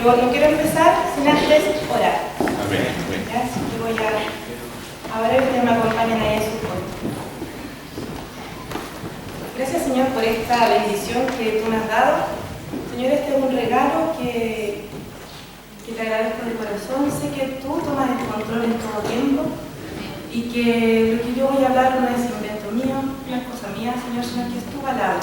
Pero no quiero empezar sin antes orar. Amén. ¿Ya? Así que voy a orar y ustedes me acompañan ahí en su pueblo. Gracias, Señor, por esta bendición que tú me has dado. Señor, este es un regalo que te agradezco de corazón. Sé que tú tomas el control en todo tiempo y que lo que yo voy a hablar no es invento mío, no es cosa mía, Señor, sino que es tu palabra.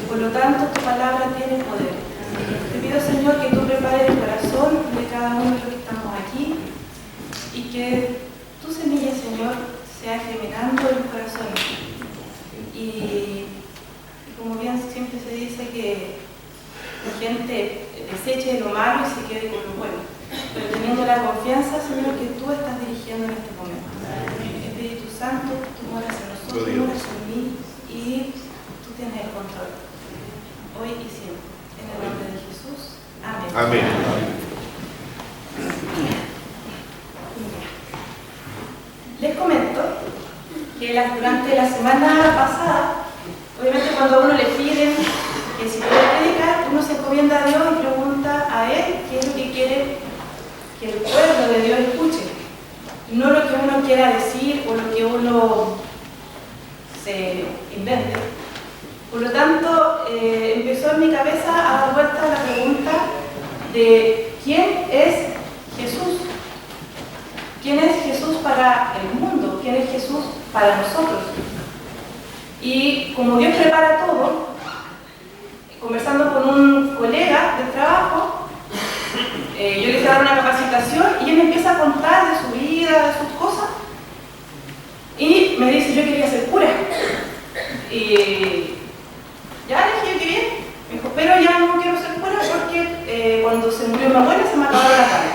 Por lo tanto, tu palabra tiene poder. Te pido, Señor, que tú prepares el corazón de cada uno de los que estamos aquí y que tu semilla, Señor, sea germinando en los corazones. Y como bien siempre se dice que la gente deseche lo malo y se quede con lo bueno, pero teniendo la confianza, Señor, que tú estás dirigiendo en este momento. Espíritu Santo, tú moras en nosotros, moras en mí y tú tienes el control, hoy y siempre. En el nombre de Jesús. Amén. Amén. Les comento que durante la semana pasada, obviamente cuando a uno le piden que si puede predicar, uno se encomienda a Dios y pregunta a Él qué es lo que quiere que el pueblo de Dios escuche. No lo que uno quiera decir o lo que uno se invente. Por lo tanto, empezó en mi cabeza a dar vuelta la pregunta de ¿quién es Jesús? ¿Quién es Jesús para el mundo? ¿Quién es Jesús para nosotros? Y como Dios prepara todo, conversando con un colega de trabajo, yo le hice dar una capacitación y él me empieza a contar de su vida, de sus cosas, y me dice, yo quería ser cura. Y ya le dije, yo quería, me dijo, pero ya no quiero ser cura porque cuando se murió mi abuela se me acabó la carne,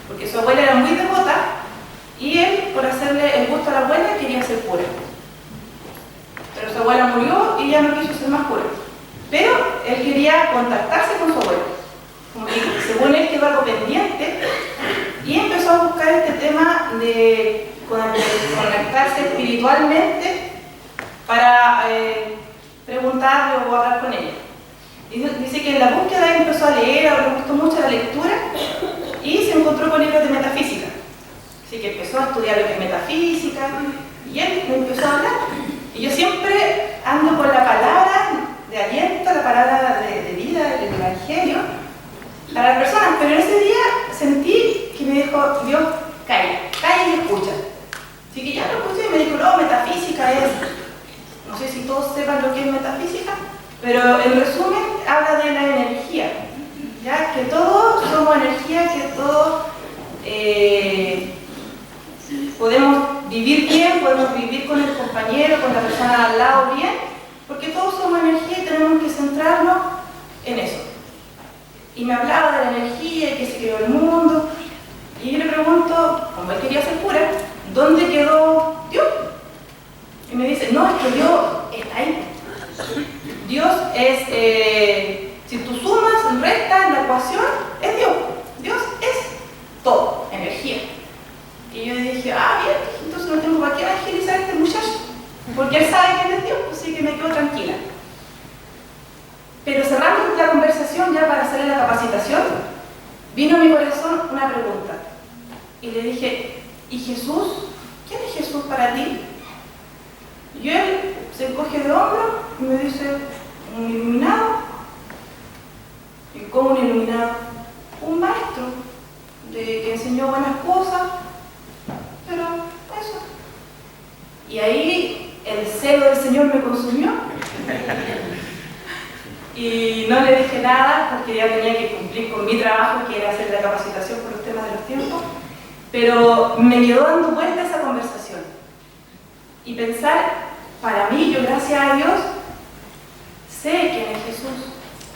porque su abuela era muy devota y él, por hacerle el gusto a la abuela, quería ser cura. Pero su abuela murió y ya no quiso ser más cura. Pero él quería contactarse con su abuela. Como que según él quedó algo pendiente y empezó a buscar este tema de conectarse espiritualmente para preguntarle o hablar con ella. Y dice que en la búsqueda él empezó a leer, le gustó mucho la lectura y se encontró con libros de metafísica. Así que empezó a estudiar lo que es metafísica y él me empezó a hablar. Y yo siempre ando con la palabra de aliento, la palabra de vida, del evangelio para las personas, pero en ese día sentí que me dijo, Dios, calla y escucha. Así que ya lo escuché y me dijo, no, metafísica es, no sé si todos sepan lo que es metafísica, pero en resumen habla de la energía, ya que todos somos energía, que todos podemos vivir bien, podemos vivir con el compañero, con la persona al lado bien, porque todos somos energía y tenemos que centrarnos en eso. Y me hablaba de la energía y que se creó el mundo, y yo le pregunto, como él quería ser cura, ¿dónde quedó Dios? Y me dice, no, es que Dios está ahí. Dios es, si tú sumas, restas, la ecuación, es Dios. Dios es todo, energía. Y yo dije, bien, entonces no tengo para qué evangelizar a este muchacho, porque él sabe quién es Dios, así que me quedo tranquila. Pero cerrando la conversación ya para hacerle la capacitación, vino a mi corazón una pregunta. Y le dije, ¿y Jesús? ¿Quién es Jesús para ti? Y él se encoge de hombro y me dice, un iluminado. ¿Y cómo un iluminado? Un maestro que enseñó buenas cosas, pero eso. Y ahí el celo del Señor me consumió. Y no le dije nada porque ya tenía que cumplir con mi trabajo, que era hacer la capacitación por los temas de los tiempos. Pero me quedó dando vuelta esa conversación. Y pensar, para mí, yo gracias a Dios, sé quién es Jesús.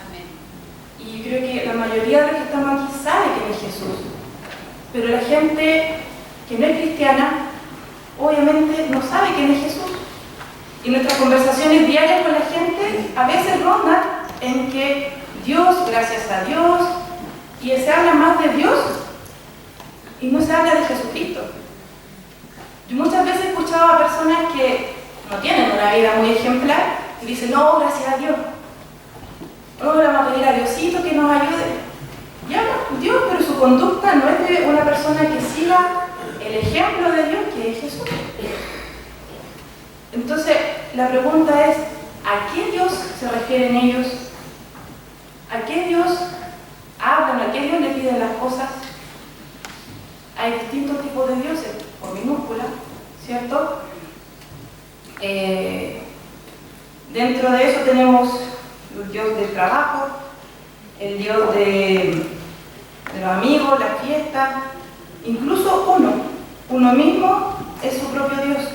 Amén. Y yo creo que la mayoría de los que estamos aquí sabe quién es Jesús. Pero la gente que no es cristiana, obviamente no sabe quién es Jesús. Y nuestras conversaciones diarias con la gente a veces rondan en que Dios, gracias a Dios, y se habla más de Dios y no se habla de Jesucristo. Yo muchas veces he escuchado a personas que no tienen una vida muy ejemplar y dicen, no, gracias a Dios. No, le vamos a pedir a Diosito que nos ayude. Ya, conducta no es de una persona que siga el ejemplo de Dios, que es Jesús. Entonces, la pregunta es, ¿a qué Dios se refieren ellos? ¿A qué Dios hablan? ¿A qué Dios le piden las cosas? Hay distintos tipos de dioses, por minúscula, ¿cierto? Dentro de eso tenemos el Dios del trabajo, el Dios de los amigos, la fiesta, incluso uno mismo es su propio Dios,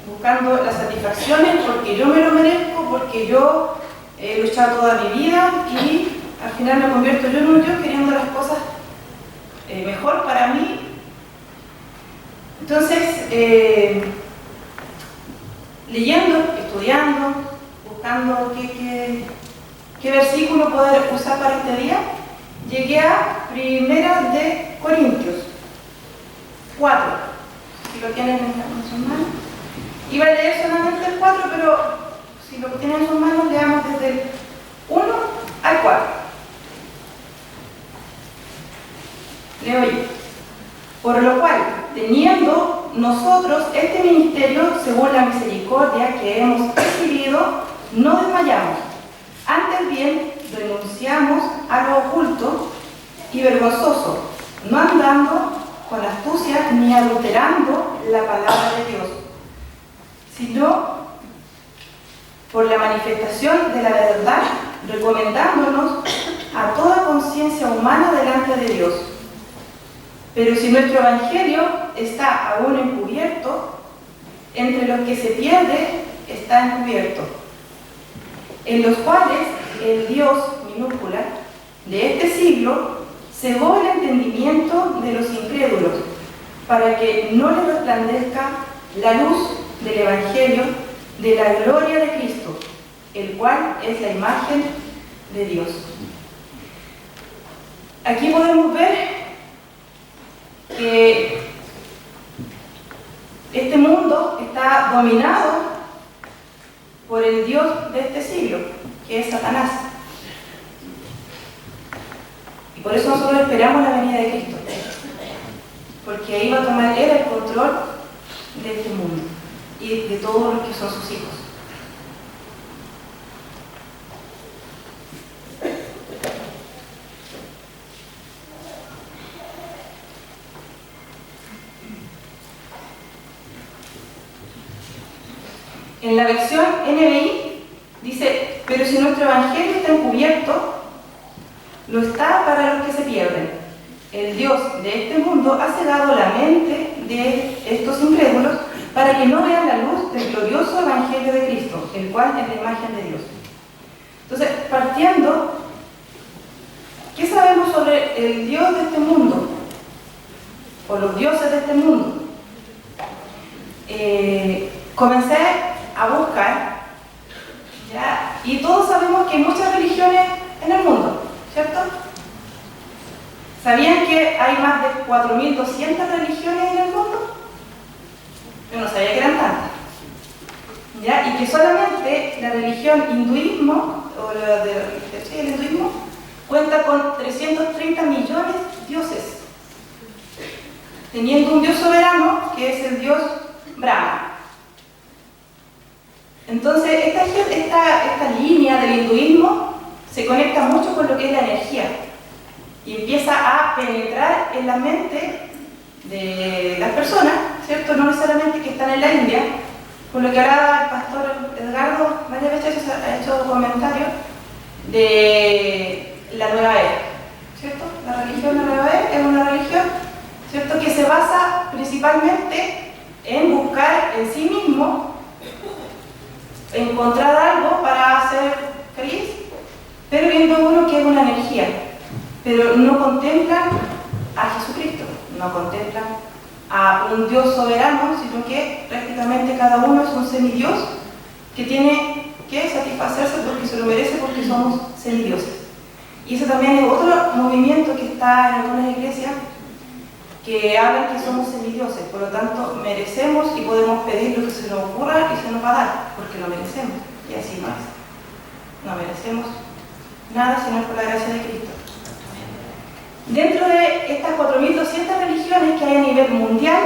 buscando las satisfacciones porque yo me lo merezco, porque yo he luchado toda mi vida y al final me convierto yo en un Dios queriendo las cosas mejor para mí. Entonces, leyendo, estudiando, buscando qué versículo poder usar para este día, llegué a Primera de Corintios 4, si lo tienen en sus manos. Iba a leer solamente el 4, pero si lo tienen en sus manos, leamos desde el 1 al 4. Leo yo. Por lo cual, teniendo nosotros este ministerio según la misericordia que hemos recibido, no desmayamos. Antes bien, renunciamos a lo oculto y vergonzoso, no andando con astucia ni adulterando la palabra de Dios, sino por la manifestación de la verdad, recomendándonos a toda conciencia humana delante de Dios. Pero si nuestro evangelio está aún encubierto, entre los que se pierde está encubierto, en los cuales el Dios, minúscula, de este siglo cegó el entendimiento de los incrédulos, para que no les resplandezca la luz del evangelio de la gloria de Cristo, el cual es la imagen de Dios. Aquí podemos ver que este mundo está dominado por el Dios de este siglo, que es Satanás. Y por eso nosotros esperamos la venida de Cristo, porque ahí va a tomar Él el control de este mundo y de todos los que son sus hijos. En la versión NBI dice, pero si nuestro evangelio está encubierto, lo está para los que se pierden. El Dios de este mundo ha cegado la mente de estos incrédulos para que no vean la luz del glorioso evangelio de Cristo, el cual es la imagen de Dios. Entonces, partiendo, ¿qué sabemos sobre el Dios de este mundo? O los dioses de este mundo. Comencé a buscar, ¿ya? Y todos sabemos que hay muchas religiones en el mundo, ¿cierto? ¿Sabían que hay más de 4.200 religiones en el mundo? Yo no sabía que eran tantas, ¿ya? Y que solamente la religión hinduismo, o el hinduismo, cuenta con 330 millones de dioses, teniendo un dios soberano que es el dios Brahma. Entonces, esta línea del hinduismo se conecta mucho con lo que es la energía y empieza a penetrar en la mente de las personas, ¿cierto? No necesariamente que están en la India, por lo que ahora el pastor Edgardo varias veces ha hecho comentarios de la nueva era, ¿cierto? La religión de la nueva era es una religión, ¿cierto?, que se basa principalmente en buscar en sí mismo encontrar algo para ser feliz, pero viendo uno que es una energía, pero no contemplan a Jesucristo, no contemplan a un Dios soberano, sino que prácticamente cada uno es un semidios que tiene que satisfacerse porque se lo merece, porque somos semidioses. Y eso también es otro movimiento que está en algunas iglesias que hablan que somos semidioses, por lo tanto merecemos y podemos pedir lo que se nos ocurra y se nos va a dar, porque lo merecemos, y así no es. No merecemos nada sino por la gracia de Cristo. Dentro de estas 4.200 religiones que hay a nivel mundial,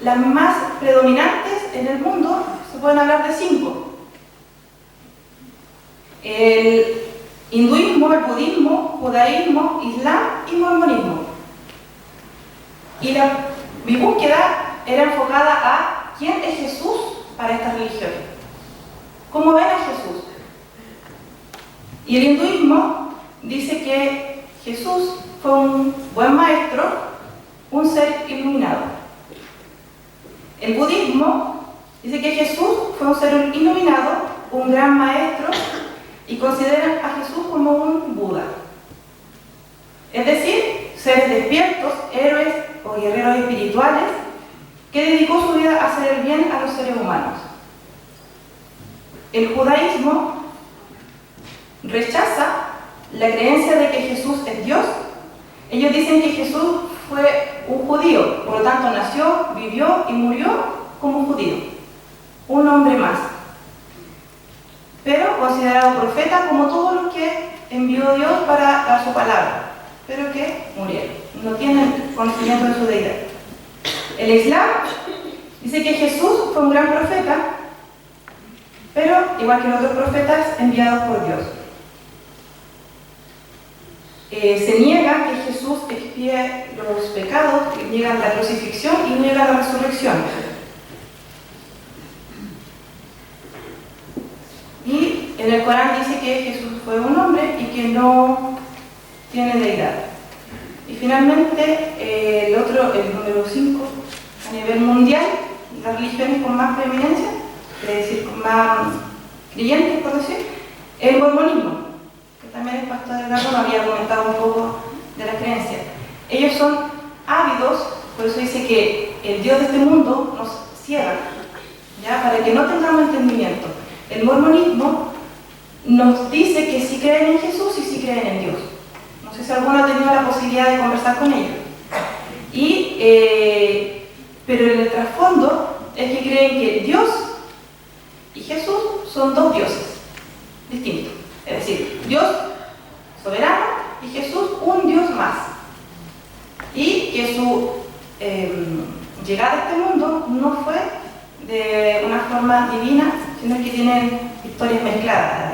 las más predominantes en el mundo se pueden hablar de 5. El hinduismo, el budismo, judaísmo, islam y mormonismo. Y mi búsqueda era enfocada a quién es Jesús para estas religiones. ¿Cómo ven a Jesús? Y el hinduismo dice que Jesús fue un buen maestro, un ser iluminado. El budismo dice que Jesús fue un ser iluminado, un gran maestro, y consideran a Jesús como un Buda. Es decir, seres despiertos, héroes o guerreros espirituales, que dedicó su vida a hacer el bien a los seres humanos. El judaísmo rechaza la creencia de que Jesús es Dios. Ellos dicen que Jesús fue un judío, por lo tanto nació, vivió y murió como un judío, un hombre más, pero considerado profeta como todos los que envió Dios para dar su palabra, pero que murieron, no tienen conocimiento de su deidad. El Islam dice que Jesús fue un gran profeta, pero igual que los otros profetas enviados por Dios. Se niega que Jesús expíe los pecados, niega la crucifixión y niega la resurrección. Y en el Corán dice que Jesús fue un hombre y que no tiene deidad. Y finalmente, el número 5, a nivel mundial, las religiones con más preeminencia, es decir, con más creyentes, por decir, el mormonismo. También el pastor Edgardo nos había comentado un poco de la creencia. Ellos son ávidos, por eso dice que el Dios de este mundo nos ciega, ¿ya? Para que no tengamos entendimiento. El mormonismo nos dice que sí creen en Jesús y sí creen en Dios. No sé si alguno ha tenido la posibilidad de conversar con ellos. Pero en el trasfondo es que creen que Dios y Jesús son dos dioses distintos. Es decir, Dios soberano y Jesús un Dios más. Y que su llegada a este mundo no fue de una forma divina, sino que tienen historias mezcladas.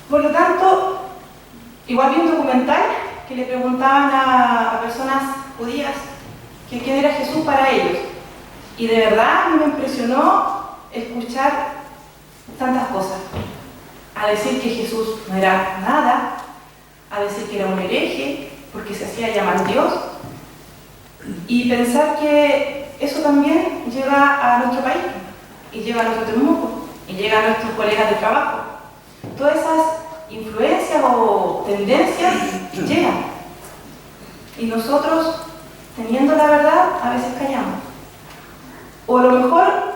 Por lo tanto, igual vi un documental que le preguntaban a personas judías que quién era Jesús para ellos. Y de verdad me impresionó escuchar tantas cosas, a decir que Jesús no era nada, a decir que era un hereje porque se hacía llamar Dios, y pensar que eso también llega a nuestro país, y llega a nuestro Temuco, y llega a nuestros colegas de trabajo. Todas esas influencias o tendencias llegan, y nosotros, teniendo la verdad, a veces callamos. O a lo mejor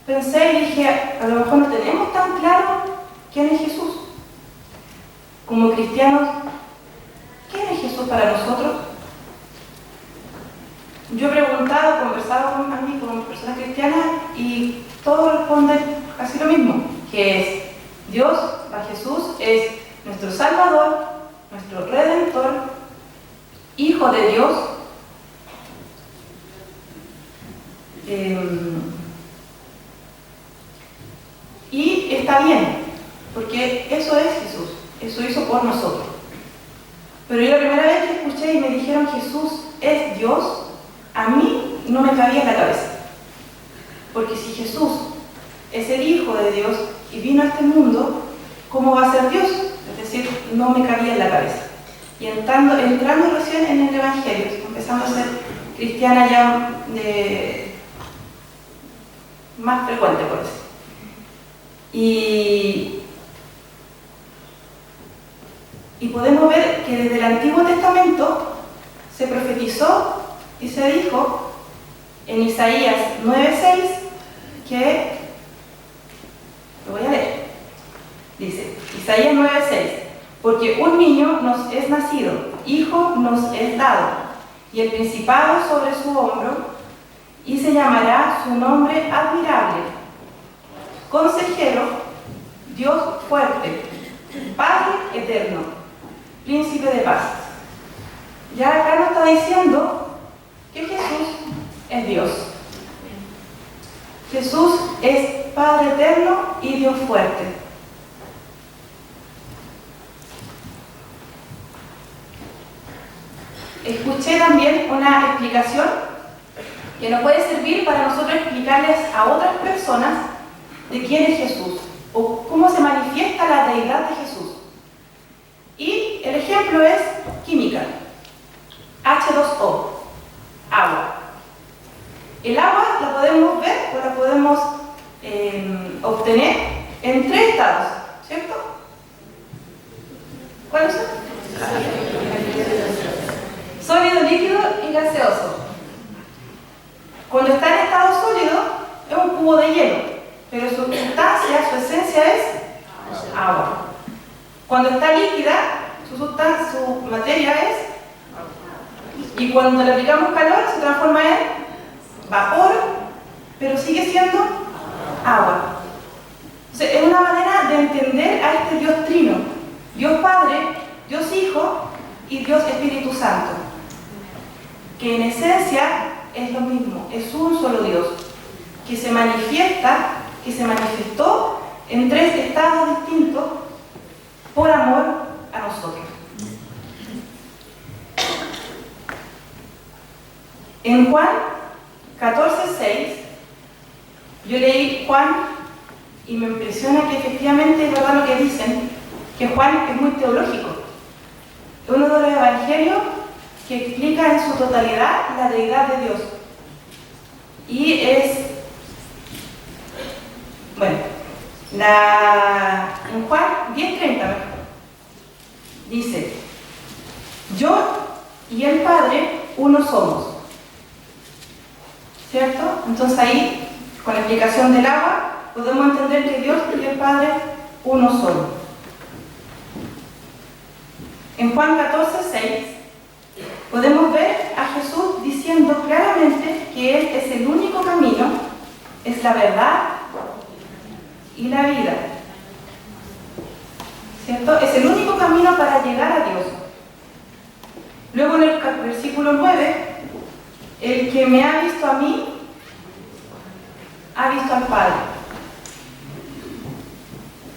pensé y dije, a lo mejor no tenemos tan claro quién es Jesús. Como cristianos, ¿quién es Jesús para nosotros? Yo he preguntado, conversado con amigos, con personas cristianas, y todos responden casi lo mismo, que es Dios, a Jesús, es nuestro Salvador, nuestro Redentor, Hijo de Dios, y está bien, porque eso es Jesús, eso hizo por nosotros. Pero yo la primera vez que escuché y me dijeron Jesús es Dios, a mí no me cabía en la cabeza. Porque si Jesús es el Hijo de Dios y vino a este mundo, ¿cómo va a ser Dios? Es decir, no me cabía en la cabeza. Y entrando recién en el Evangelio, empezando a ser cristiana ya más frecuente, por decir. Y podemos ver que desde el Antiguo Testamento se profetizó y se dijo en Isaías 9:6 que, lo voy a leer, dice Isaías 9:6: porque un niño nos es nacido, hijo nos es dado, y el principado sobre su hombro, y se llamará su nombre admirable, Consejero, Dios fuerte, Padre eterno, príncipe de paz. Ya acá nos está diciendo que Jesús es Dios. Jesús es Padre eterno y Dios fuerte. Escuché también una explicación que nos puede servir para nosotros explicarles a otras personas de quién es Jesús o cómo se manifiesta la deidad de Jesús. Y el ejemplo es química. H2O, agua. El agua la podemos ver o la podemos obtener en 3 estados, ¿cierto? ¿Cuáles son? Sólido, líquido y gaseoso. Cuando está en estado sólido es un cubo de hielo, pero su sustancia, su esencia es agua. Cuando está líquida, su materia es, y cuando le aplicamos calor se transforma en vapor, pero sigue siendo agua. Entonces, es una manera de entender a este Dios trino, Dios Padre, Dios Hijo y Dios Espíritu Santo, que en esencia es lo mismo, es un solo Dios, que se manifiesta, que se manifestó en 3 estados distintos por amor a nosotros. En Juan 14:6, yo leí Juan y me impresiona que efectivamente es verdad lo que dicen, que Juan es muy teológico. Es uno de los evangelios que explica en su totalidad la deidad de Dios. Y es, bueno, en Juan 10:30 dice: yo y el Padre uno somos. ¿Cierto? Entonces ahí, con la explicación del agua, podemos entender que Dios y el Padre uno solo. En Juan 14:6 podemos ver a Jesús diciendo claramente que Él es el único camino, es la verdad y la vida. ¿Cierto? Es el único camino para llegar a Dios. Luego en el versículo 9, el que me ha visto a mí, ha visto al Padre.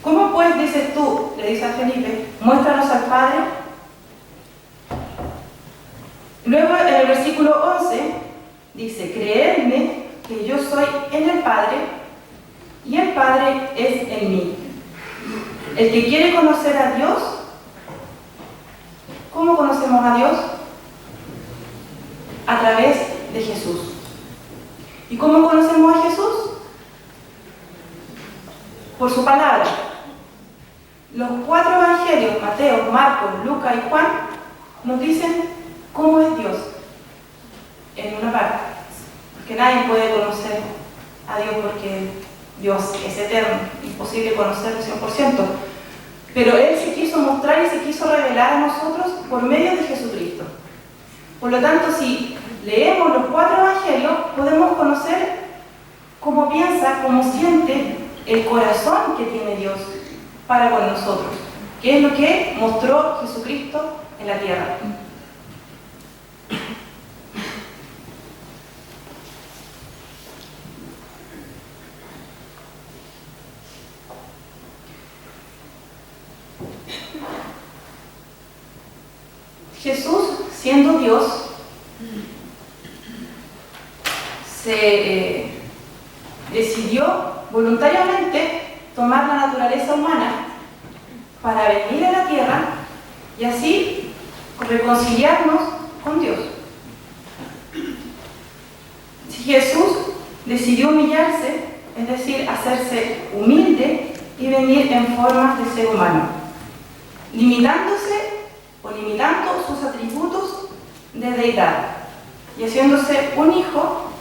¿Cómo pues dices tú, le dice a Felipe, muéstranos al Padre? Luego en el versículo 11 dice: creedme que yo soy en el Padre y el Padre es en mí. El que quiere conocer a Dios, ¿cómo conocemos a Dios? A través de Jesús. ¿Y cómo conocemos a Jesús? Por su palabra. Los 4 evangelios, Mateo, Marcos, Lucas y Juan, nos dicen cómo es Dios en una parte. Porque nadie puede conocer a Dios porque Dios es eterno, imposible conocerlo 100%. Pero Él se quiso mostrar y se quiso revelar a nosotros por medio de Jesucristo. Por lo tanto, si leemos los 4 evangelios, podemos conocer cómo piensa, cómo siente el corazón que tiene Dios para con nosotros, que es lo que mostró Jesucristo en la tierra. Jesús, siendo Dios, se decidió voluntariamente tomar la naturaleza humana para venir a la tierra y así reconciliarnos con Dios. Si Jesús decidió humillarse, es decir, hacerse humilde y venir en forma de ser humano, limitándose o limitando sus atributos de deidad y haciéndose un hijo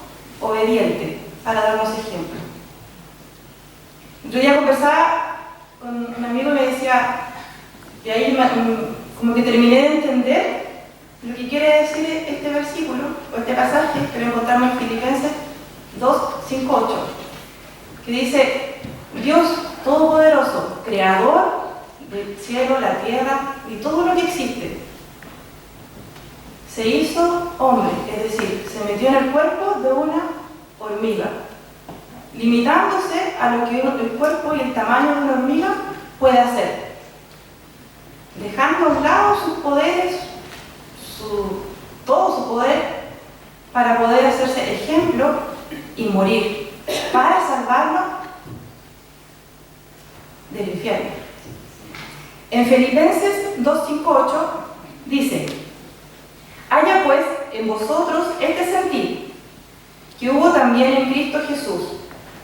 obediente, para darnos ejemplo. Yo ya conversaba con un amigo y me decía, y ahí como que terminé de entender lo que quiere decir este versículo, o este pasaje, que lo encontramos en Filipenses 2:5-8, que dice: Dios Todopoderoso, Creador del cielo, la tierra y todo lo que existe. Se hizo hombre, es decir, se metió en el cuerpo de una hormiga, limitándose a lo que el cuerpo y el tamaño de una hormiga puede hacer, dejando a un lado sus poderes, todo su poder, para poder hacerse ejemplo y morir, para salvarlo del infierno. En Filipenses 2:5-8 dice: haya pues en vosotros este sentir, que hubo también en Cristo Jesús,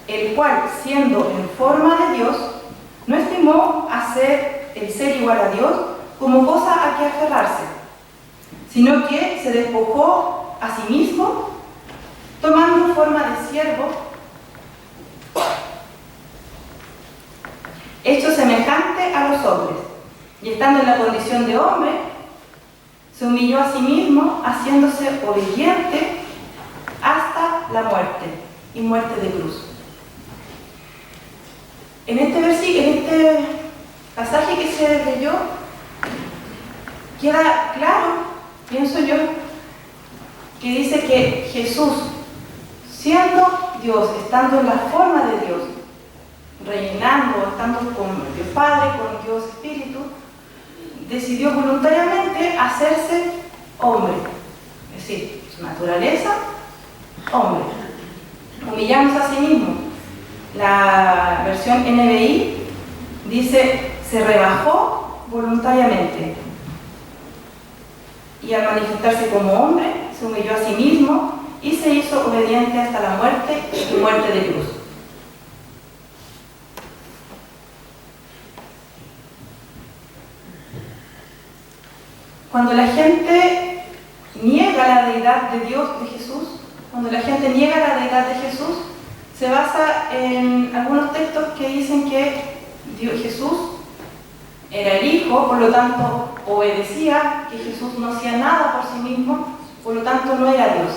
el cual, siendo en forma de Dios, no estimó el ser igual a Dios como cosa a que aferrarse, sino que se despojó a sí mismo, tomando forma de siervo, hecho semejante a los hombres, y estando en la condición de hombre, se humilló a sí mismo, haciéndose obediente hasta la muerte, y muerte de cruz. En este pasaje que se leyó, queda claro, pienso yo, que dice que Jesús, siendo Dios, estando en la forma de Dios, reinando, estando con Dios Padre, con Dios Espíritu, decidió voluntariamente hacerse hombre, es decir, su naturaleza, hombre, humillándose a sí mismo. La versión NBI dice: se rebajó voluntariamente, y al manifestarse como hombre, se humilló a sí mismo y se hizo obediente hasta la muerte y muerte de cruz. Cuando la gente niega la deidad de Dios, de Jesús, cuando la gente niega la deidad de Jesús, se basa en algunos textos que dicen que Jesús era el Hijo, por lo tanto obedecía, que Jesús no hacía nada por sí mismo, por lo tanto no era Dios.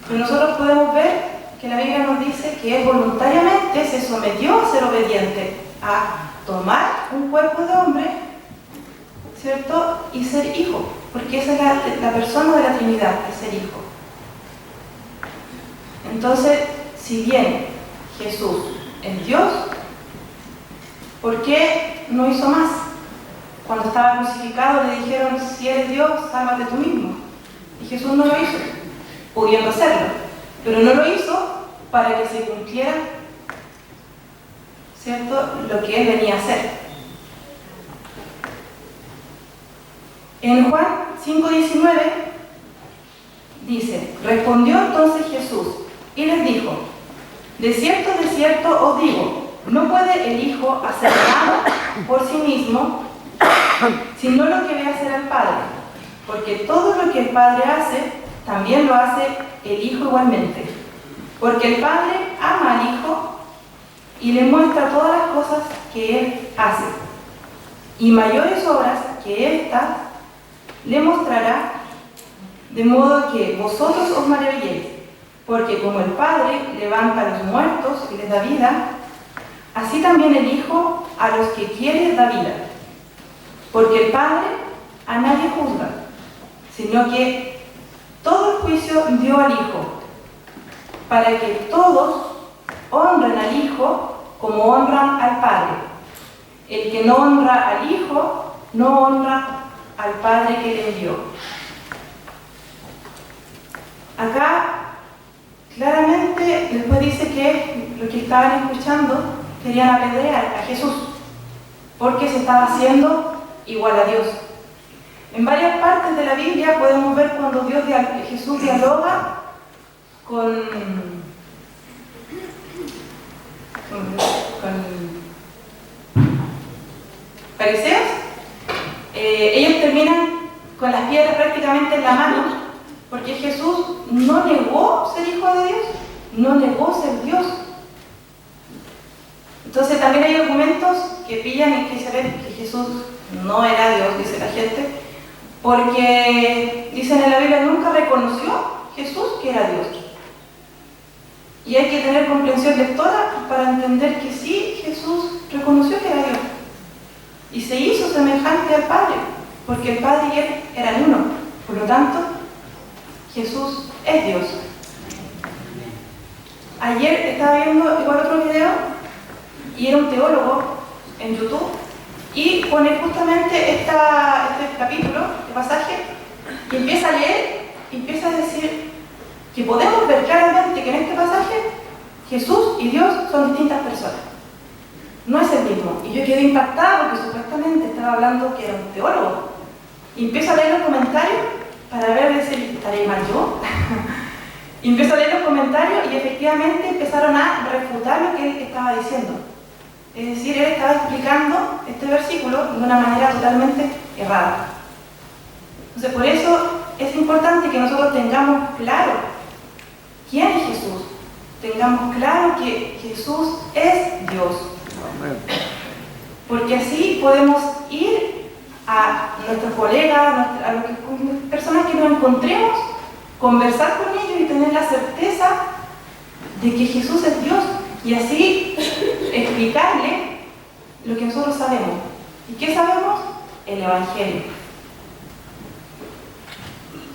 Pero nosotros podemos ver que la Biblia nos dice que Él voluntariamente se sometió a ser obediente, a tomar un cuerpo de hombre, ¿cierto? Y ser hijo, porque esa es la persona de la Trinidad, es ser hijo. Entonces, si bien Jesús es Dios, ¿por qué no hizo más? Cuando estaba crucificado le dijeron: si eres Dios, sálvate tú mismo. Y Jesús no lo hizo, pudiendo hacerlo, pero no lo hizo para que se cumpliera, ¿cierto?, lo que Él venía a hacer. En Juan 5:19 dice: respondió entonces Jesús y les dijo: de cierto os digo, no puede el Hijo hacer nada por sí mismo, sino lo que ve hacer al Padre, porque todo lo que el Padre hace, también lo hace el Hijo igualmente, porque el Padre ama al Hijo y le muestra todas las cosas que Él hace, y mayores obras que estas le mostrará, de modo que vosotros os maravilléis, porque como el Padre levanta a los muertos y les da vida, así también el Hijo a los que quiere da vida. Porque el Padre a nadie juzga, sino que todo el juicio dio al Hijo, para que todos honren al Hijo como honran al Padre. El que no honra al Hijo, no honra al Padre que le envió. Acá claramente después dice que los que estaban escuchando querían apedrear a Jesús porque se estaba haciendo igual a Dios. En varias partes de la Biblia podemos ver cuando Jesús dialoga con fariseos. Ellos terminan con las piedras prácticamente en la mano, porque Jesús no negó ser hijo de Dios, no negó ser Dios. Entonces también hay argumentos que pillan y que se ven que Jesús no era Dios, dice la gente, porque dicen en la Biblia nunca reconoció Jesús que era Dios. Y hay que tener comprensión lectora para entender que sí, Jesús reconoció que era Dios. Y se hizo semejante al Padre, porque el Padre y Él eran uno. Por lo tanto, Jesús es Dios. Ayer estaba viendo igual otro video y era un teólogo en YouTube y pone justamente este capítulo, este pasaje, y empieza a leer y empieza a decir que podemos ver claramente que en este pasaje Jesús y Dios son distintas personas. No es el mismo. Y yo quedé impactada porque supuestamente estaba hablando que era un teólogo. Y empiezo a leer los comentarios para ver si estaré mal yo. Y empiezo a leer los comentarios y efectivamente empezaron a refutar lo que él estaba diciendo. Es decir, él estaba explicando este versículo de una manera totalmente errada. Entonces, por eso es importante que nosotros tengamos claro quién es Jesús. Tengamos claro que Jesús es Dios. Porque así podemos ir a nuestros colegas, a las personas que nos encontremos, conversar con ellos y tener la certeza de que Jesús es Dios y así explicarle lo que nosotros sabemos. ¿Y qué sabemos? El Evangelio.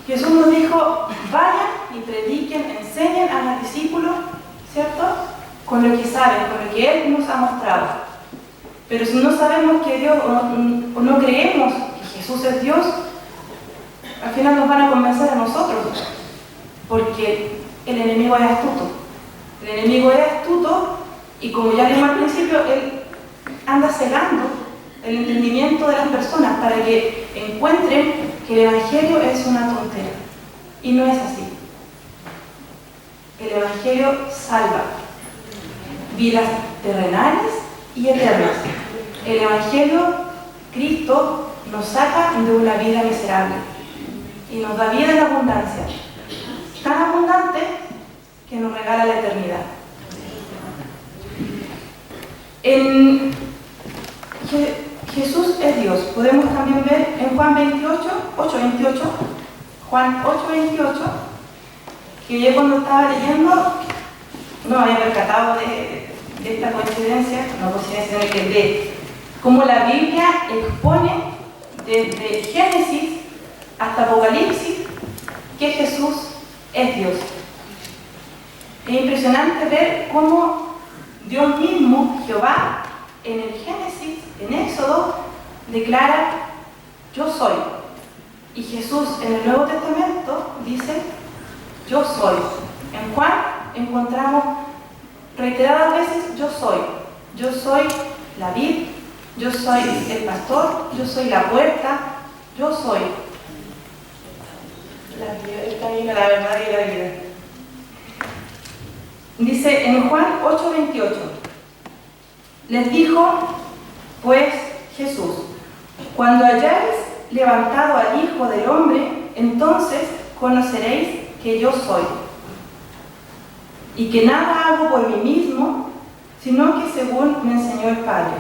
Jesús nos dijo, vayan y prediquen, enseñen a los discípulos, ¿cierto? Con lo que saben, con lo que Él nos ha mostrado. Pero si no sabemos que Dios, o no creemos que Jesús es Dios, al final nos van a convencer a nosotros, porque el enemigo es astuto. El enemigo es astuto y como ya leímos al principio, él anda cegando el entendimiento de las personas para que encuentren que el Evangelio es una tontera. Y no es así. El Evangelio salva vidas terrenales y eternas. El Evangelio, Cristo, nos saca de una vida miserable y nos da vida en abundancia, tan abundante que nos regala la eternidad. Jesús es Dios. Podemos también ver en Juan 8:28, Juan 8:28, que yo cuando estaba leyendo no me había percatado de esta coincidencia, sino que de cómo la Biblia expone desde Génesis hasta Apocalipsis que Jesús es Dios. Es impresionante ver cómo Dios mismo, Jehová, en el Génesis, en Éxodo, declara, yo soy. Y Jesús en el Nuevo Testamento dice, yo soy. En Juan encontramos reiteradas veces, yo soy. Yo soy la vid, yo soy el pastor, yo soy la puerta, yo soy el camino, la verdad y la vida. Dice en Juan 8:28, les dijo pues Jesús, cuando hayáis levantado al Hijo del Hombre, entonces conoceréis que yo soy, y que nada hago por mí mismo, sino que según me enseñó el Padre.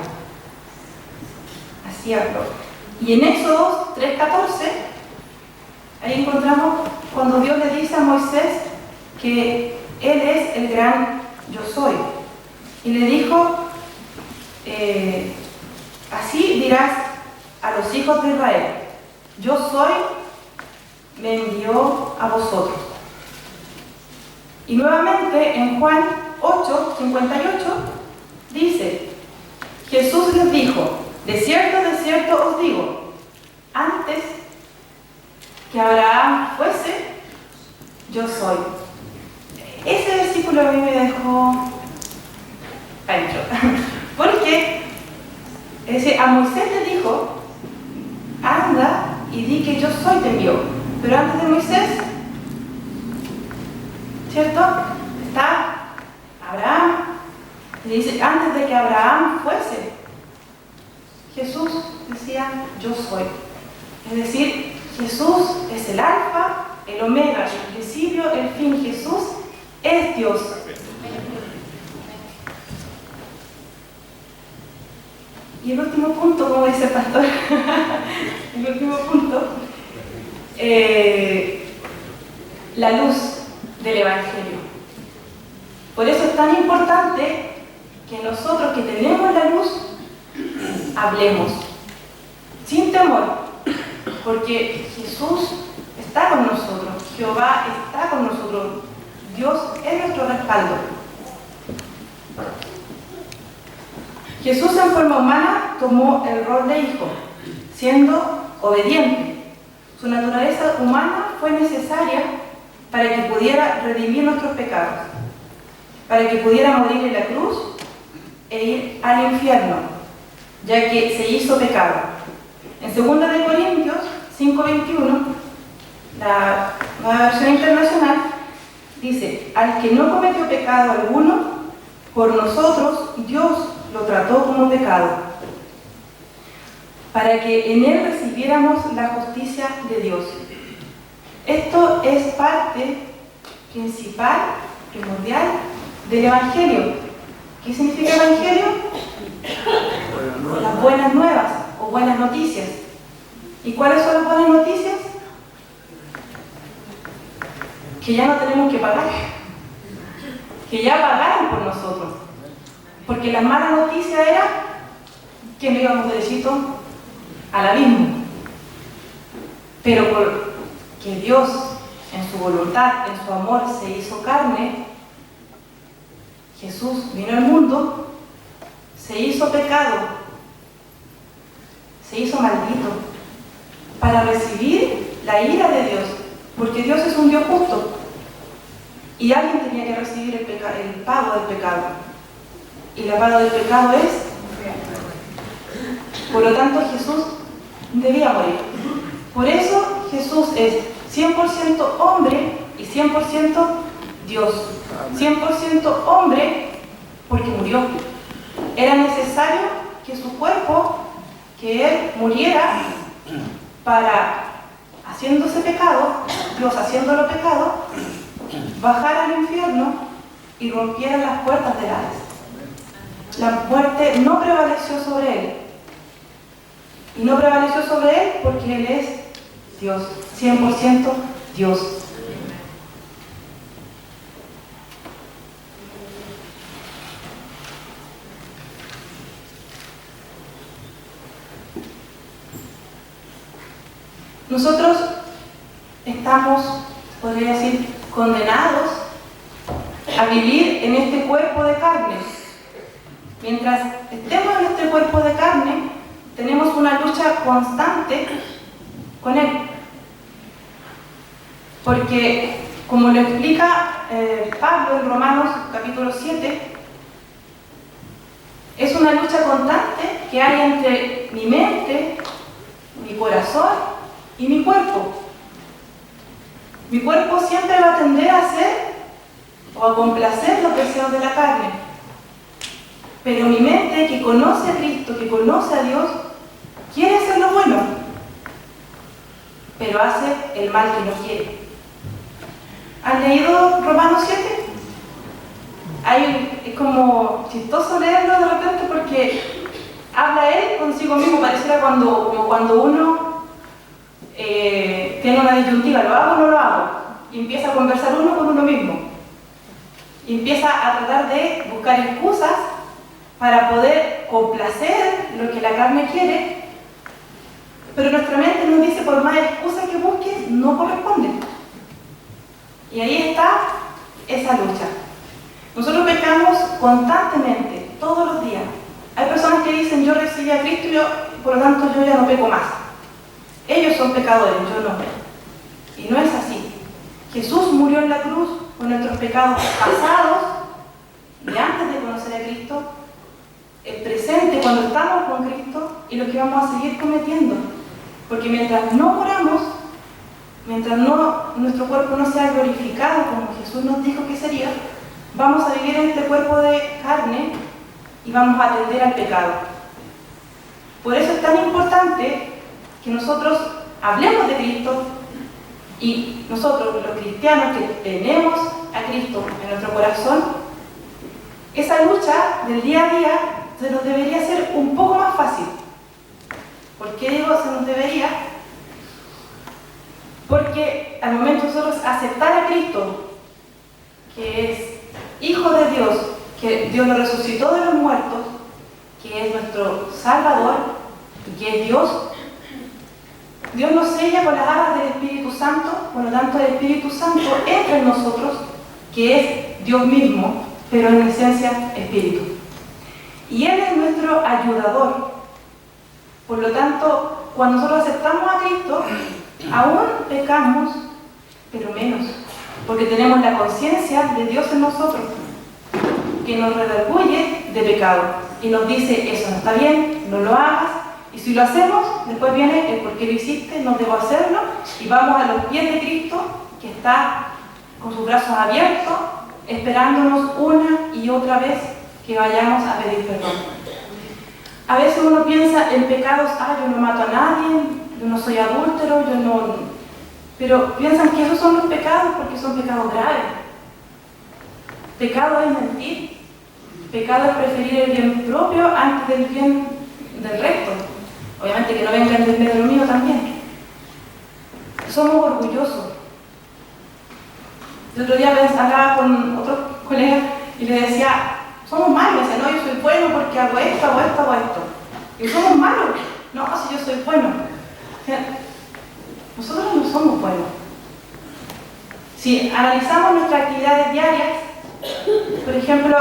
Así habló. Y en Éxodo 3:14, ahí encontramos cuando Dios le dice a Moisés que Él es el gran yo soy. Y le dijo, así dirás a los hijos de Israel, yo soy, me envió a vosotros. Y nuevamente en Juan 8:58 dice, Jesús les dijo, de cierto os digo, antes que Abraham fuese, yo soy. Ese versículo a mí me dejó ancho, porque es decir, a Moisés le dijo, anda y di que yo soy te envió. Pero antes de Moisés, ¿cierto? Está Abraham. Le dice, antes de que Abraham fuese, Jesús decía, yo soy. Es decir, Jesús es el alfa, el omega, el principio, el fin. Jesús es Dios. Y el último punto, como dice el pastor, el último punto, la luz del Evangelio. Por eso es tan importante que nosotros que tenemos la luz, hablemos. sin temor, porque Jesús está con nosotros, Jehová está con nosotros, Dios es nuestro respaldo. Jesús en forma humana tomó el rol de hijo, siendo obediente. Su naturaleza humana fue necesaria para que pudiera redimir nuestros pecados, para que pudiera morir en la cruz e ir al infierno, ya que se hizo pecado. En 2 de Corintios 5:21, la Nueva Versión Internacional, dice: al que no cometió pecado alguno, por nosotros Dios lo trató como pecado, para que en él recibiéramos la justicia de Dios. Esto es parte principal, primordial del Evangelio. ¿Qué significa Evangelio? Las buenas nuevas o buenas noticias. ¿Y cuáles son las buenas noticias? Que ya no tenemos que pagar, que ya pagaron por nosotros. Porque la mala noticia era que no íbamos derechito al abismo. Pero porque Dios, en su voluntad, en su amor, se hizo carne, Jesús vino al mundo, se hizo pecado, se hizo maldito, para recibir la ira de Dios, porque Dios es un Dios justo. Y alguien tenía que recibir el pago del pecado. Y la paga del pecado es, por lo tanto, Jesús debía morir. Por eso Jesús es 100% hombre y 100% Dios. 100% hombre porque murió. Era necesario que su cuerpo, que él muriera para, haciéndose pecado, Dios haciéndolo pecado, bajara al infierno y rompiera las puertas del Hades. La muerte no prevaleció sobre él. Y no prevaleció sobre él porque él es Dios, 100% Dios. Nosotros estamos, podría decir, condenados a vivir en este cuerpo de carne. Mientras estemos en este cuerpo de carne, tenemos una lucha constante con él. Porque, como lo explica Pablo en Romanos capítulo 7, es una lucha constante que hay entre mi mente, mi corazón y mi cuerpo. Mi cuerpo siempre va a tender a hacer o a complacer los deseos de la carne. Pero mi mente, que conoce a Cristo, que conoce a Dios, quiere hacer lo bueno, pero hace el mal que no quiere. ¿Han leído Romanos 7? Es como chistoso leerlo de repente porque habla él consigo mismo. Pareciera como cuando uno tiene una disyuntiva: ¿lo hago o no lo hago? Y empieza a conversar uno con uno mismo. Y empieza a tratar de buscar excusas para poder complacer lo que la carne quiere, pero nuestra mente nos dice: por más excusas que busques, no corresponde. Y ahí está esa lucha. Nosotros pecamos constantemente, todos los días. Hay personas que dicen: yo recibí a Cristo y por lo tanto yo ya no peco más. Ellos son pecadores, yo no. Y no es así. Jesús murió en la cruz por nuestros pecados pasados y antes de conocer a Cristo, el presente cuando estamos con Cristo y lo que vamos a seguir cometiendo. Porque mientras no moramos, mientras nuestro cuerpo no sea glorificado como Jesús nos dijo que sería, vamos a vivir en este cuerpo de carne y vamos a atender al pecado. Por eso es tan importante que nosotros hablemos de Cristo y nosotros, los cristianos que tenemos a Cristo en nuestro corazón, esa lucha del día a día se nos debería hacer un poco más fácil. ¿Por qué digo se nos debería? Porque al momento de nosotros aceptar a Cristo, que es Hijo de Dios, que Dios lo resucitó de los muertos, que es nuestro Salvador y que es Dios, Dios nos sella con las alas del Espíritu Santo, por lo tanto el Espíritu Santo entra en nosotros, que es Dios mismo, pero en esencia Espíritu. Y Él es nuestro ayudador. Por lo tanto, cuando nosotros aceptamos a Cristo, aún pecamos, pero menos, porque tenemos la conciencia de Dios en nosotros, que nos redarguye de pecado y nos dice, eso no está bien, no lo hagas. Y si lo hacemos, después viene el por qué lo hiciste, no debo hacerlo, y vamos a los pies de Cristo, que está con sus brazos abiertos, esperándonos una y otra vez que vayamos a pedir perdón. A veces uno piensa en pecados, yo no mato a nadie, yo no soy adúltero, yo no... Pero piensan que esos son los pecados porque son pecados graves. Pecado es mentir, pecado es preferir el bien propio antes del bien del resto. Obviamente que no venga en desmedro de lo mío también. Somos orgullosos. El otro día hablaba con otro colega y le decía, somos malos. Dice, no, yo soy bueno porque hago esto, hago esto, hago esto. Y somos malos. No, si yo soy bueno. O sea, nosotros no somos buenos. Si analizamos nuestras actividades diarias, por ejemplo,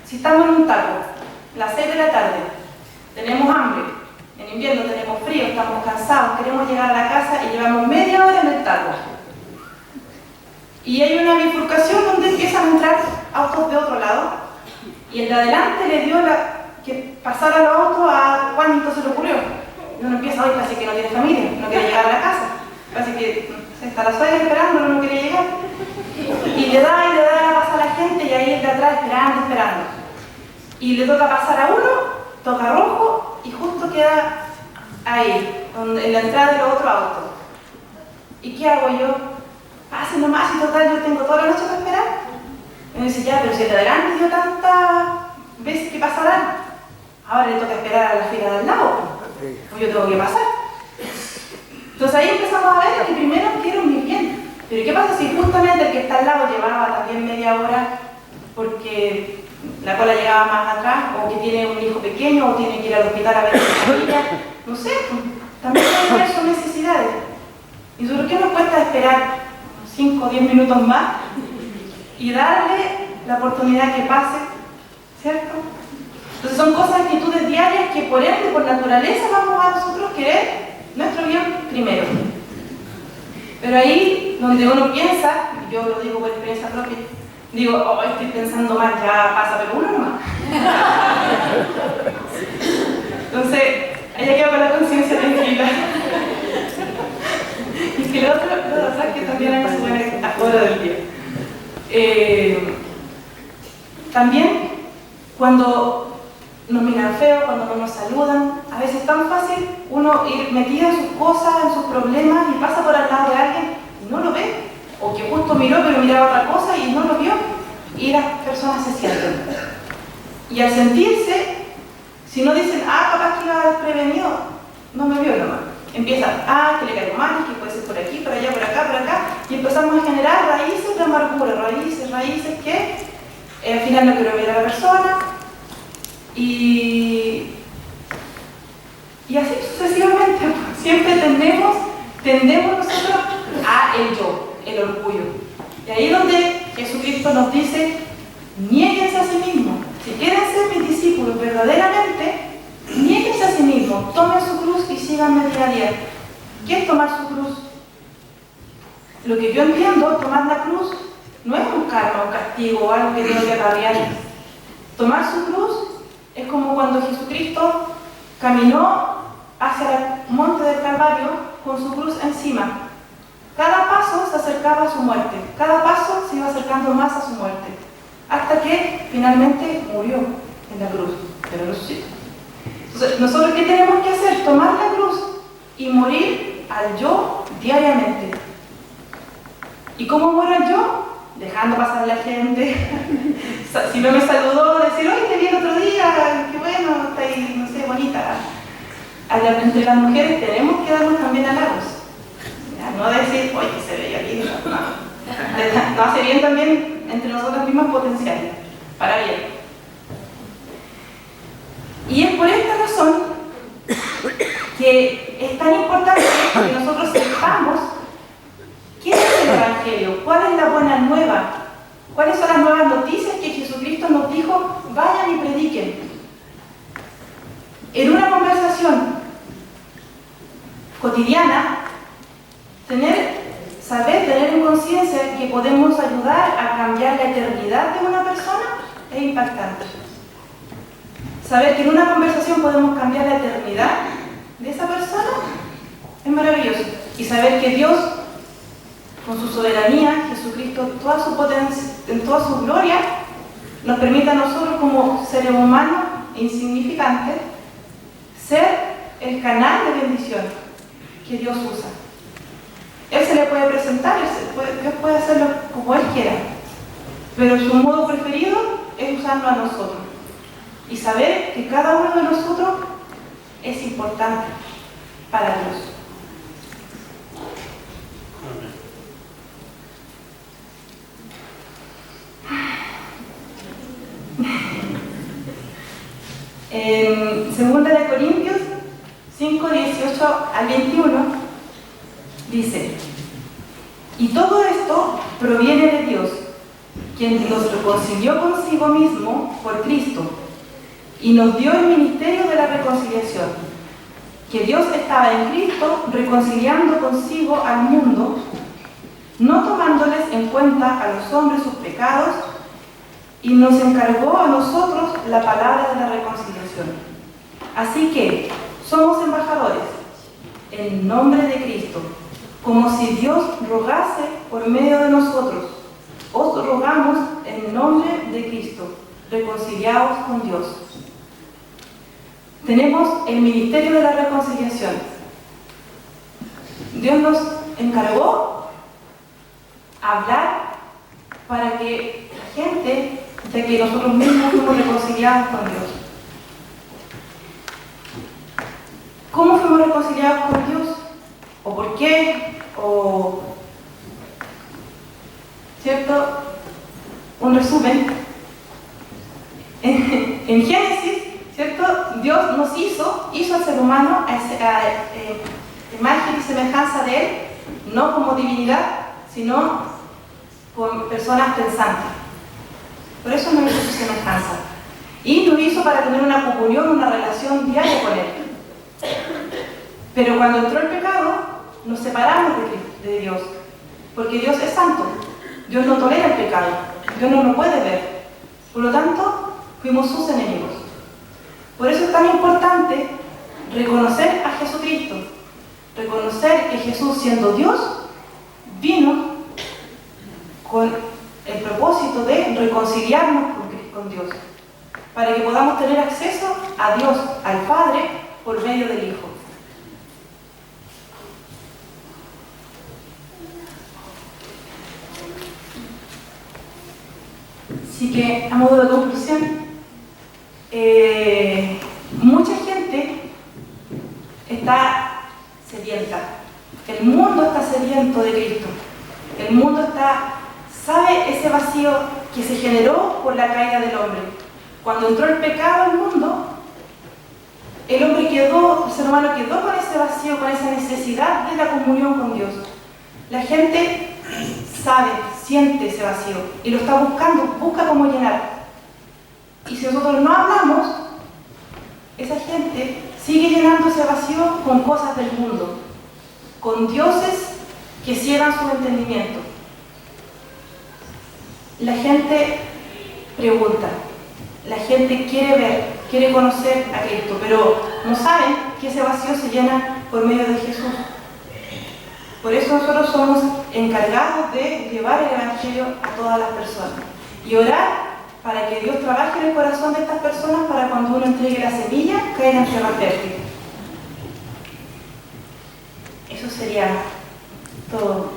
si estamos en un taco, las 6 de la tarde, tenemos hambre, en invierno tenemos frío, estamos cansados, queremos llegar a la casa y llevamos media hora en el taco. Y hay una bifurcación donde empiezan a entrar autos de otro lado, y el de adelante le dio que pasara los autos a cuánto se le ocurrió. Y uno empieza, hoy casi que no tiene familia, no quiere llegar a la casa, casi que se está la suegra esperando, no quiere llegar. Y le da pasa a la gente y ahí el de atrás esperando. Y le toca pasar a uno, toca rojo y justo queda ahí, en la entrada del otro auto. ¿Y qué hago yo? Pase nomás y total, yo tengo toda la noche para esperar. Y me dice, ya, pero si el de adelante dio tantas veces que pasarán, ahora le toca esperar a la fila de al lado, pues yo tengo que pasar. Entonces ahí empezamos a ver que primero quiero mi bien. Pero ¿qué pasa si justamente el que está al lado llevaba también media hora porque la cola llegaba más atrás, o que tiene un hijo pequeño, o tiene que ir al hospital a ver a su familia? No sé, también hay que ver sus necesidades. ¿Y sobre qué nos cuesta esperar 5 o 10 minutos más y darle la oportunidad que pase? ¿Cierto? Entonces son cosas, actitudes diarias que por ende, por naturaleza, vamos a nosotros querer nuestro bien primero. Pero ahí donde uno piensa, yo lo digo por experiencia propia, digo, estoy pensando mal, ya pasa, pero uno nomás. Entonces, ella queda con la conciencia tranquila. Y que lo otro es que también hay que suben a hora del día. También, cuando nos miran feo, cuando no nos saludan, a veces es tan fácil uno ir metido en sus cosas, en sus problemas, y pasa por al lado de alguien y no lo ve, o que justo miró pero miraba otra cosa y no lo vio, y las personas se sienten. Y al sentirse, si no dicen, capaz que iba desprevenido, no me vio nomás. Empiezan, que le caigo mal, que puede ser por aquí, por allá, por acá, y empezamos a generar raíces de amargura, raíces que al final no quiero ver a la persona. Y así sucesivamente, siempre tendemos nosotros a el yo, el orgullo. Y ahí es donde Jesucristo nos dice, niéguense a sí mismos. Si quieren ser mis discípulos verdaderamente, niéguense a sí mismos, tomen su cruz y síganme día a día. ¿Qué es tomar su cruz? Lo que yo entiendo, tomar la cruz no es un karma, un castigo o algo que tengo que acarrear. Tomar su cruz es como cuando Jesucristo caminó hacia el monte del Calvario con su cruz encima. Cada paso se acercaba a su muerte, cada paso se iba acercando más a su muerte, hasta que finalmente murió en la cruz, pero resucitó. Entonces, ¿nosotros qué tenemos que hacer? Tomar la cruz y morir al yo diariamente. ¿Y cómo muero el yo? Dejando pasar a la gente. Si no me saludó, decir, oye, te vi el otro día, qué bueno, está ahí, no sé, bonita. Entre las mujeres tenemos que darnos también halagos. No decir, oye, que se veía linda. No hace bien también entre nosotras mismas potenciales, para bien. Y es por esta razón que es tan importante que que nosotros sepamos qué es el Evangelio, cuál es la buena nueva, cuáles son las nuevas noticias que Jesucristo nos dijo, vayan y prediquen. En una conversación cotidiana, tener en conciencia que podemos ayudar a cambiar la eternidad de una persona es impactante. Saber que en una conversación podemos cambiar la eternidad de esa persona es maravilloso. Y saber que Dios, con su soberanía, Jesucristo, toda su potencia, en toda su gloria, nos permite a nosotros como seres humanos insignificantes ser el canal de bendición que Dios usa. Él se le puede presentar, Dios puede hacerlo como Él quiera, pero su modo preferido es usarlo a nosotros y saber que cada uno de nosotros es importante para Dios. En 2 Corintios 5, 18 al 21 dice: y todo esto proviene de Dios, quien nos reconcilió consigo mismo por Cristo y nos dio el ministerio de la reconciliación, que Dios estaba en Cristo reconciliando consigo al mundo, no tomándoles en cuenta a los hombres sus pecados, y nos encargó a nosotros la palabra de la reconciliación. Así que somos embajadores en nombre de Cristo, como si Dios rogase por medio de nosotros. Os rogamos en nombre de Cristo, reconciliaos con Dios. Tenemos el ministerio de la reconciliación. Dios nos encargó hablar para que la gente, ya que nosotros mismos fuimos reconciliados con Dios. ¿Cómo fuimos reconciliados con Dios? ¿O por qué? ¿O cierto? Un resumen. En Génesis, ¿cierto? Dios nos hizo al ser humano a imagen y semejanza de Él, no como divinidad, sino como personas pensantes. Por eso nos hizo su semejanza. Y nos hizo para tener una comunión, una relación diaria con Él. Pero cuando entró el pecado, nos separamos de Dios, porque Dios es santo. Dios no tolera el pecado, Dios no lo puede ver. Por lo tanto, fuimos sus enemigos. Por eso es tan importante reconocer a Jesucristo, reconocer que Jesús, siendo Dios, vino con el propósito de reconciliarnos con Dios, para que podamos tener acceso a Dios, al Padre, por medio del Hijo. Así que, a modo de conclusión, mucha gente está sedienta. El mundo está sediento de Cristo. El mundo sabe ese vacío que se generó por la caída del hombre. Cuando entró el pecado al mundo, el ser humano quedó con ese vacío, con esa necesidad de la comunión con Dios. La gente siente ese vacío y lo está busca cómo llenar. Y si nosotros no hablamos, esa gente sigue llenando ese vacío con cosas del mundo, con dioses que ciegan su entendimiento. La gente pregunta, la gente quiere ver, quiere conocer a Cristo, pero no saben que ese vacío se llena por medio de Jesús. Por eso nosotros somos encargados de llevar el Evangelio a todas las personas y orar para que Dios trabaje en el corazón de estas personas para cuando uno entregue la semilla, caiga en tierra fértil. Eso sería todo.